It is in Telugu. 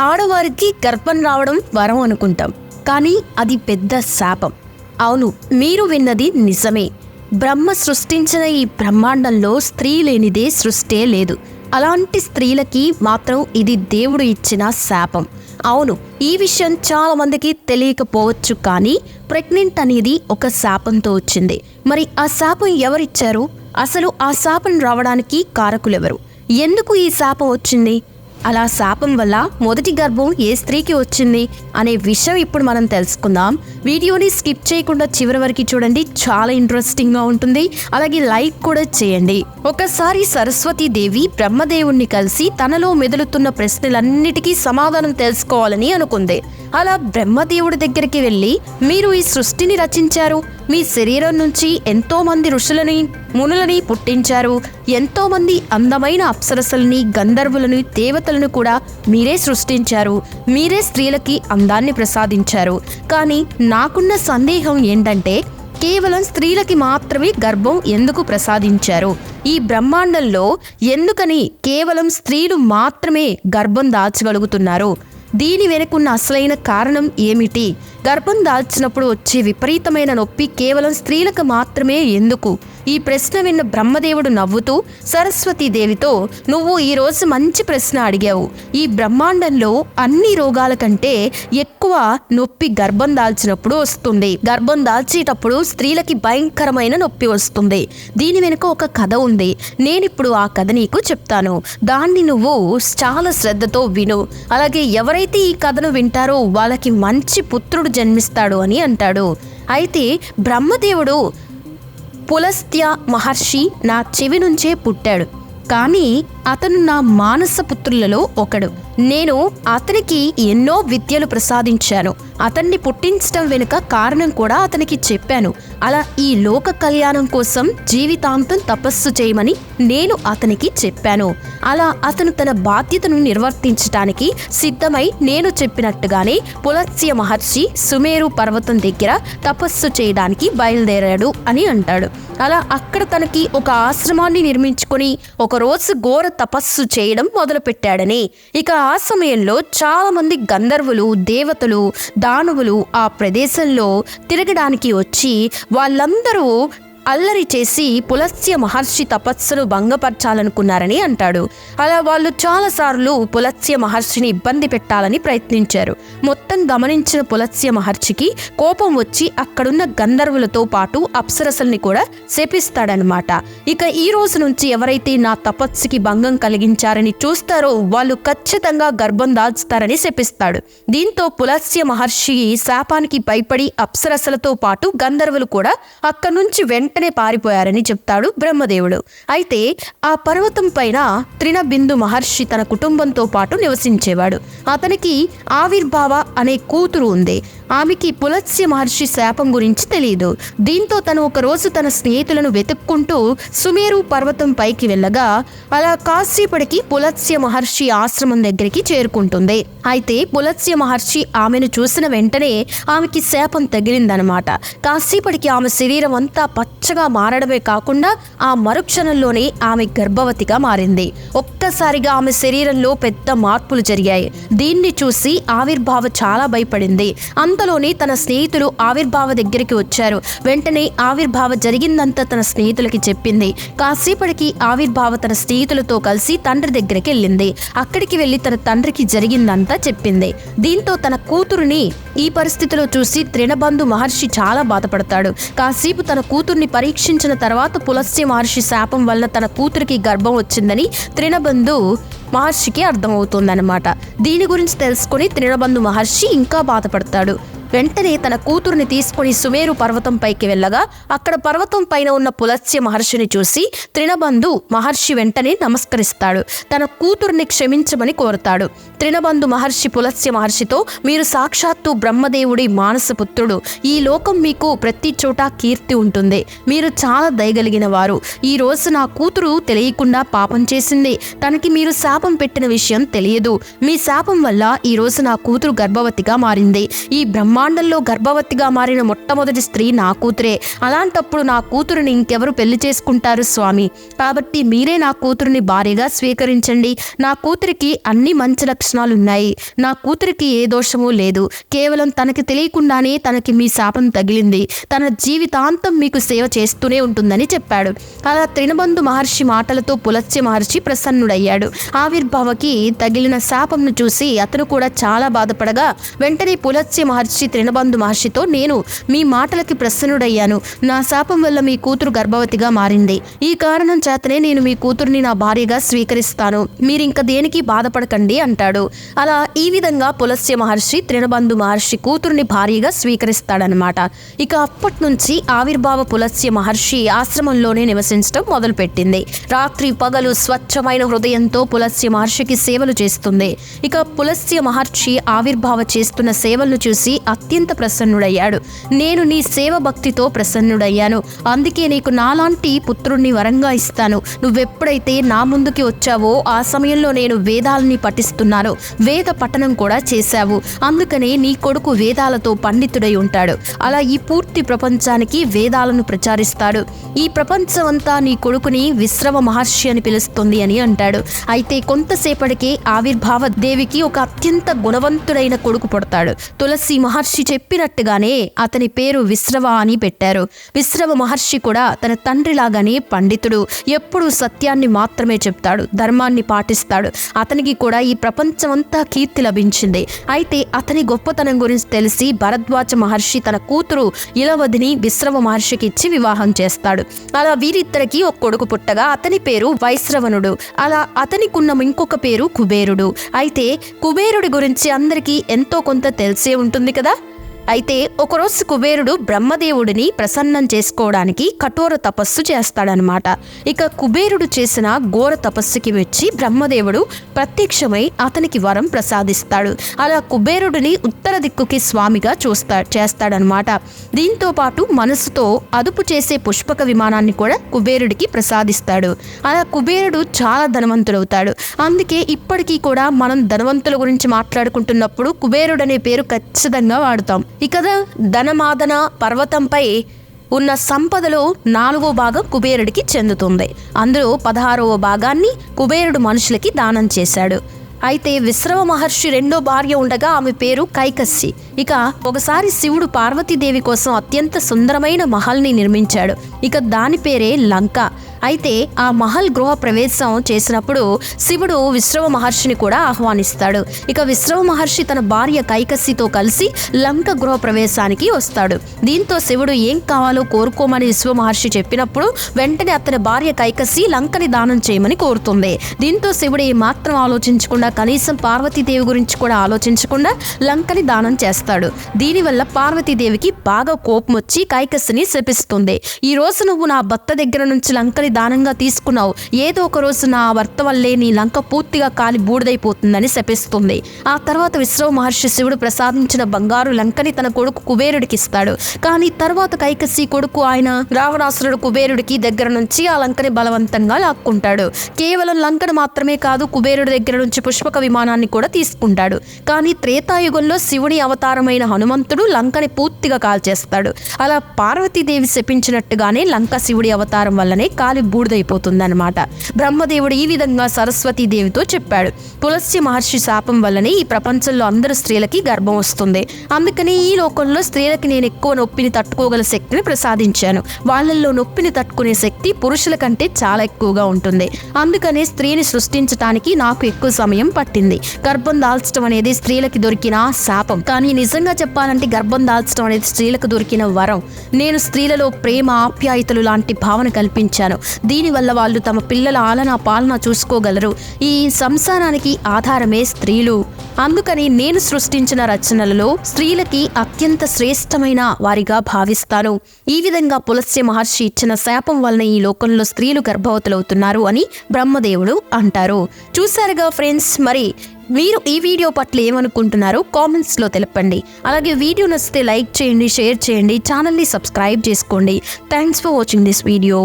ఆడవారికి గర్భం రావడం వరం అనుకుంటాం, కానీ అది పెద్ద శాపం. అవును, మీరు విన్నది నిజమే. బ్రహ్మ సృష్టించిన ఈ బ్రహ్మాండంలో స్త్రీ లేనిదే సృష్టే లేదు. అలాంటి స్త్రీలకి మాత్రం ఇది దేవుడు ఇచ్చిన శాపం. అవును, ఈ విషయం చాలా మందికి తెలియకపోవచ్చు, కానీ ప్రెగ్నెంట్ అనేది ఒక శాపంతో వచ్చింది. మరి ఆ శాపం ఎవరిచ్చారు? అసలు ఆ శాపం రావడానికి కారకులెవరు? ఎందుకు ఈ శాపం వచ్చింది? అలా శాపం వల్ల మొదటి గర్భం ఏ స్త్రీకి వచ్చింది అనే విషయం ఇప్పుడు మనం తెలుసుకుందాం. వీడియోని స్కిప్ చేయకుండా చివరి వరకు చూడండి, చాలా ఇంట్రెస్టింగ్గా ఉంటుంది. అలాగే లైక్ కూడా చేయండి. ఒకసారి సరస్వతీదేవి బ్రహ్మదేవుణ్ణి కలిసి తనలో మెదులుతున్న ప్రశ్నలన్నిటికీ సమాధానం తెలుసుకోవాలని అనుకుంది. అలా బ్రహ్మదేవుడి దగ్గరికి వెళ్ళి, మీరు ఈ సృష్టిని రచించారు, మీ శరీరం నుంచి ఎంతో మంది ఋషులని మునులని పుట్టించారు, ఎంతో మంది అందమైన అప్సరసలని గంధర్వులని దేవతలను కూడా మీరే సృష్టించారు, మీరే స్త్రీలకి అందాన్ని ప్రసాదించారు. కానీ నాకున్న సందేహం ఏంటంటే, కేవలం స్త్రీలకి మాత్రమే గర్భం ఎందుకు ప్రసాదించారు? ఈ బ్రహ్మాండంలో ఎందుకని కేవలం స్త్రీలు మాత్రమే గర్భం దాల్చగలుగుతున్నారు? దీని వెనుకున్న అసలైన కారణం ఏమిటి? గర్భం దాల్చినప్పుడు వచ్చే విపరీతమైన నొప్పి కేవలం స్త్రీలకు మాత్రమే ఎందుకు? ఈ ప్రశ్న విన్న బ్రహ్మదేవుడు నవ్వుతూ సరస్వతీదేవితో, నువ్వు ఈరోజు మంచి ప్రశ్న అడిగావు. ఈ బ్రహ్మాండంలో అన్ని రోగాల కంటే ఎక్కువ నొప్పి గర్భం దాల్చినప్పుడు వస్తుంది. గర్భం దాల్చేటప్పుడు స్త్రీలకి భయంకరమైన నొప్పి వస్తుంది. దీని వెనుక ఒక కథ ఉంది. నేనిప్పుడు ఆ కథ నీకు చెప్తాను. దాన్ని నువ్వు చాలా శ్రద్ధతో విను. అలాగే ఎవరైతే ఈ కథను వింటారో వాళ్ళకి మంచి పుత్రుడు జన్మిస్తాడు అని అంటాడు. అయితే బ్రహ్మదేవుడు పులస్త్య మహర్షి నా చెవి నుంచే పుట్టాడు, కానీ అతను నా మానస పుత్రులలో ఒకడు. నేను అతనికి ఎన్నో విద్యలు ప్రసాదించాను. అతన్ని పుట్టించడం వెనుక కారణం కూడా అతనికి చెప్పాను. అలా ఈ లోక కళ్యాణం కోసం జీవితాంతం తపస్సు చేయమని నేను అతనికి చెప్పాను. అలా అతను తన బాధ్యతను నిర్వర్తించడానికి సిద్ధమై నేను చెప్పినట్టుగానే పులస్త్య మహర్షి సుమేరు పర్వతం దగ్గర తపస్సు చేయడానికి బయలుదేరాడు అని అంటాడు. అలా అక్కడ తనకి ఒక ఆశ్రమాన్ని నిర్మించుకొని ఒకరోజు ఘోర తపస్సు చేయడం మొదలుపెట్టాడని. ఇక ఆ సమయంలో చాలా మంది గంధర్వులు, దేవతలు, దానవులు ఆ ప్రదేశంలో తిరగడానికి వచ్చి వాళ్ళందరూ అల్లరి చేసి పులస్త్య మహర్షి తపస్సును భంగపరచాలనుకున్నారని అంటాడు. అలా వాళ్ళు చాలాసార్లు పులస్త్య మహర్షిని ఇబ్బంది పెట్టాలని ప్రయత్నించారు. మొత్తం గమనించిన పులస్త్య మహర్షికి కోపం వచ్చి అక్కడున్న గంధర్వులతో పాటు అప్సరసల్ని కూడా శపిస్తాడనమాట. ఇక ఈ రోజు నుంచి ఎవరైతే నా తపస్సుకి భంగం కలిగించారని చూస్తారో వాళ్ళు ఖచ్చితంగా గర్భం దాల్చుతారని శపిస్తాడు. దీంతో పులస్త్య మహర్షి శాపానికి భయపడి అప్సరసలతో పాటు గంధర్వులు కూడా అక్కడి నుంచి వెంటనే పారిపోయారని చెప్తాడు బ్రహ్మదేవుడు. అయితే ఆ పర్వతం పైన త్రినబిందు మహర్షి తన కుటుంబంతో పాటు నివసించేవాడు. అతనికి ఆవిర్భావ అనే కూతురు ఉంది. ఆమెకి పులస్త్య మహర్షి శాపం గురించి తెలియదు. దీంతో తను ఒకరోజు తన స్నేహితులను వెతుక్కుంటూ సుమేరు పర్వతం పైకి వెళ్ళగా అలా కాసేపటికి పులస్త్య మహర్షి ఆశ్రమం దగ్గరికి చేరుకుంటుంది. అయితే పులస్త్య మహర్షి ఆమెను చూసిన వెంటనే ఆమెకి శాపం తగిలిందనమాట. కాసేపటికి ఆమె శరీరం అంతా పచ్చగా మారడమే కాకుండా ఆ మరుక్షణంలోనే ఆమె గర్భవతిగా మారింది. ఒక్కసారిగా ఆమె శరీరంలో పెద్ద మార్పులు జరిగాయి. దీన్ని చూసి ఆవిర్భావ చాలా భయపడింది. అంతలోనే తన స్నేహితులు ఆవిర్భావ దగ్గరికి వచ్చారు. వెంటనే ఆవిర్భావ జరిగిందంతా తన స్నేహితులకి చెప్పింది. కాసేపటికి ఆవిర్భావ తన స్నేహితులతో కలిసి తండ్రి దగ్గరికి వెళ్ళింది. అక్కడికి వెళ్ళి తన తండ్రికి జరిగిందంతా చెప్పింది. దీంతో తన కూతురుని ఈ పరిస్థితిలో చూసి త్రినబంధు మహర్షి చాలా బాధపడతాడు. కాసేపు తన కూతుర్ని పరీక్షించిన తర్వాత పులస్త్య మహర్షి శాపం వల్ల తన కూతురికి గర్భం వచ్చిందని త్రినబంధు మహర్షికి అర్థమవుతుందన్నమాట. దీని గురించి తెలుసుకుని త్రినబంధు మహర్షి ఇంకా బాధపడతాడు. వెంటనే తన కూతురుని తీసుకుని సుమేరు పర్వతం పైకి వెళ్ళగా అక్కడ పర్వతం పైన ఉన్న పులస్త్య మహర్షిని చూసి త్రినబంధు మహర్షి వెంటనే నమస్కరిస్తాడు. తన కూతురుని క్షమించమని కోరుతాడు. త్రినబంధు మహర్షి పులస్త్య మహర్షితో, మీరు సాక్షాత్తు బ్రహ్మదేవుడి మానసపుత్రుడు. ఈ లోకం మీకు ప్రతి చోట కీర్తి ఉంటుంది. మీరు చాలా దయగలిగిన వారు. ఈ రోజు నా కూతురు తెలియకుండా పాపం చేసింది. తనకి మీరు శాపం పెట్టిన విషయం తెలియదు. మీ శాపం వల్ల ఈ రోజు నా కూతురు గర్భవతిగా మారింది. ఈ బ్రహ్మ బ్రహ్మాండంలో గర్భవతిగా మారిన మొట్టమొదటి స్త్రీ నా కూతురే. అలాంటప్పుడు నా కూతురుని ఇంకెవరు పెళ్లి చేసుకుంటారు స్వామి? కాబట్టి మీరే నా కూతురుని భార్యగా స్వీకరించండి. నా కూతురికి అన్ని మంచి లక్షణాలు ఉన్నాయి. నా కూతురికి ఏ దోషమూ లేదు. కేవలం తనకి తెలియకుండానే తనకి మీ శాపం తగిలింది. తన జీవితాంతం మీకు సేవ చేస్తూనే ఉంటుందని చెప్పాడు. అలా తృణబంధు మహర్షి మాటలతో పులస్త్య మహర్షి ప్రసన్నుడయ్యాడు. ఆవిర్భావకి తగిలిన శాపంను చూసి అతను కూడా చాలా బాధపడగా వెంటనే పులస్త్య మహర్షి తృణబంధు మహర్షితో, నేను మీ మాటలకి ప్రసన్నుడయ్యాను. నా శాపం వల్ల మీ కూతురు గర్భవతిగా మారింది. ఈ కారణం చేతనే నేను మీ కూతుర్ని నా భార్యగా స్వీకరిస్తాను. మీరింక దేనికి బాధపడకండి అంటాడు. అలా ఈ విధంగా పులస్త్య మహర్షి తృణబంధు మహర్షి కూతుర్ని భార్యగా స్వీకరిస్తాడనమాట. ఇక అప్పటి నుంచి ఆవిర్భావ పులస్త్య మహర్షి ఆశ్రమంలోనే నివసించడం మొదలుపెట్టింది. రాత్రి పగలు స్వచ్ఛమైన హృదయంతో పులస్త్య మహర్షికి సేవలు చేస్తుంది. ఇక పులస్త్య మహర్షి ఆవిర్భావ చేస్తున్న సేవలను చూసి అత్యంత ప్రసన్నుడయ్యాడు. నేను నీ సేవ భక్తితో ప్రసన్నుడయ్యాను. అందుకే నీకు నాలాంటి పుత్రుణ్ణి వరంగా ఇస్తాను. నువ్వెప్పుడైతే నా ముందుకి వచ్చావో ఆ సమయంలో నేను వేదాలని పఠిస్తున్నాను. వేద పఠనం కూడా చేశావు. అందుకనే నీ కొడుకు వేదాలతో పండితుడై ఉంటాడు. అలా ఈ పూర్తి ప్రపంచానికి వేదాలను ప్రచారిస్తాడు. ఈ ప్రపంచమంతా నీ కొడుకుని విశ్రవ మహర్షి అని పిలుస్తుంది అని అంటాడు. అయితే కొంతసేపటికి ఆవిర్భావ దేవికి ఒక అత్యంత గుణవంతుడైన కొడుకు పుడతాడు. తులసి మహర్షి చెప్పినట్టుగానే అతని పేరు విశ్రవ అని పెట్టారు. విశ్రవ మహర్షి కూడా తన తండ్రిలాగానే పండితుడు. ఎప్పుడూ సత్యాన్ని మాత్రమే చెప్తాడు, ధర్మాన్ని పాటిస్తాడు. అతనికి కూడా ఈ ప్రపంచమంతా కీర్తి లభించింది. అయితే అతని గొప్పతనం గురించి తెలిసి భరద్వాజ మహర్షి తన కూతురు ఇలవదిని విశ్రవ మహర్షికి ఇచ్చి వివాహం చేస్తాడు. అలా వీరిద్దరికి ఒక కొడుకు పుట్టగా అతని పేరు వైశ్రవణుడు. అలా అతనికున్న ఇంకొక పేరు కుబేరుడు. అయితే కుబేరుడి గురించి అందరికీ ఎంతో కొంత తెలిసే ఉంటుంది కదా. అయితే ఒకరోజు కుబేరుడు బ్రహ్మదేవుడిని ప్రసన్నం చేసుకోవడానికి కఠోర తపస్సు చేస్తాడనమాట. ఇక కుబేరుడు చేసిన ఘోర తపస్సుకి మెచ్చి బ్రహ్మదేవుడు ప్రత్యక్షమై అతనికి వరం ప్రసాదిస్తాడు. అలా కుబేరుడిని ఉత్తర దిక్కుకి స్వామిగా చేస్తాడనమాట. దీంతో పాటు మనసుతో అదుపు చేసే పుష్పక విమానాన్ని కూడా కుబేరుడికి ప్రసాదిస్తాడు. అలా కుబేరుడు చాలా ధనవంతుడవుతాడు. అందుకే ఇప్పటికీ కూడా మనం ధనవంతుల గురించి మాట్లాడుకుంటున్నప్పుడు కుబేరుడు అనే పేరు ఖచ్చితంగా వాడుతాం. ఇక ధనమాదన పర్వతంపై ఉన్న సంపదలో 4వ భాగం కుబేరుడికి చెందుతుంది. అందులో 16వ భాగాన్ని కుబేరుడు మనుషులకి దానం చేశాడు. అయితే విశ్రవ మహర్షి 2వ భార్య ఉండగా ఆమె పేరు కైకస్సి. ఇక ఒకసారి శివుడు పార్వతీదేవి కోసం అత్యంత సుందరమైన మహల్ని నిర్మించాడు. ఇక దాని పేరే లంక. అయితే ఆ మహల్ గృహ ప్రవేశం చేసినప్పుడు శివుడు విశ్రవ మహర్షిని కూడా ఆహ్వానిస్తాడు. ఇక విశ్రవ మహర్షి తన భార్య కైకస్సితో కలిసి లంక గృహ ప్రవేశానికి వస్తాడు. దీంతో శివుడు ఏం కావాలో కోరుకోమని విశ్వ మహర్షి చెప్పినప్పుడు వెంటనే అతని భార్య కైకస్సి లంకని దానం చేయమని కోరుతుంది. దీంతో శివుడు ఏమాత్రం ఆలోచించకుండా, కనీసం పార్వతీదేవి గురించి కూడా ఆలోచించకుండా లంకని దానం చేస్తాడు. దీనివల్ల పార్వతీదేవికి బాగా కోపం వచ్చి కైకస్సిని శపిస్తుంది. ఈ రోజు నువ్వు నా భర్త దగ్గర నుంచి లంకని దానంగా తీసుకున్నావు. ఏదో ఒక రోజు నా భర్త వల్లే నీ లంక పూర్తిగా కాలి బూడిదైపోతుందని శపిస్తుంది. ఆ తర్వాత విశ్రవ మహర్షి శివుడు ప్రసాదించిన బంగారు లంకని తన కొడుకు కుబేరుడికి ఇస్తాడు. కానీ తర్వాత కైకస్సి కొడుకు ఆయన రావణాసురుడు కుబేరుడికి దగ్గర నుంచి ఆ లంకని బలవంతంగా లాక్కుంటాడు. కేవలం లంకను మాత్రమే కాదు, కుబేరుడి దగ్గర నుంచి పుష్పక విమానాన్ని కూడా తీసుకుంటాడు. కానీ త్రేతాయుగంలో శివుని అవతారమైన హనుమంతుడు లంకని పూర్తిగా కాల్చేస్తాడు. అలా పార్వతీదేవి శపించినట్టుగానే లంక శివుడి అవతారం వల్లనే కాలి బూడిదైపోతుందన్నమాట. బ్రహ్మదేవుడు ఈ విధంగా సరస్వతీదేవితో చెప్పాడు, పులస్త్య మహర్షి శాపం వల్లనే ఈ ప్రపంచంలో అందరు స్త్రీలకి గర్భం వస్తుంది. అందుకని ఈ లోకంలో స్త్రీలకి నేను ఎక్కువ నొప్పిని తట్టుకోగల శక్తిని ప్రసాదించాను. వాళ్ళల్లో నొప్పిని తట్టుకునే శక్తి పురుషుల కంటే చాలా ఎక్కువగా ఉంటుంది. అందుకనే స్త్రీని సృష్టించడానికి నాకు ఎక్కువ సమయం పట్టింది. గర్భం దాల్చడం అనేది స్త్రీలకి దొరికిన శాపం. కానీ నిజంగా చెప్పాలంటే గర్భం దాల్చడం అనేది స్త్రీలకు దొరికిన వరం. నేను స్త్రీలలో ప్రేమ, ఆప్యాయతలు లాంటి భావన కల్పించాను. దీనివల్ల వాళ్ళు తమ పిల్లల ఆలన పాలన చూసుకోగలరు. ఈ సంసారానికి ఆధారమే స్త్రీలు. అందుకని నేను సృష్టించిన రచనలలో స్త్రీలకి అత్యంత శ్రేష్టమైన వారిగా భావిస్తాను. ఈ విధంగా పులస్త్య మహర్షి ఇచ్చిన శాపం వలన ఈ లోకంలో స్త్రీలు గర్భవతులవుతున్నారు అని బ్రహ్మదేవుడు అంటారు. చూసారుగా ఫ్రెండ్స్, మరి మీరు ఈ వీడియో పట్ల ఏమనుకుంటున్నారో కామెంట్స్లో తెలపండి. అలాగే వీడియో నచ్చితే లైక్ చేయండి, షేర్ చేయండి, ఛానల్ని సబ్స్క్రైబ్ చేసుకోండి. Thanks for watching this video.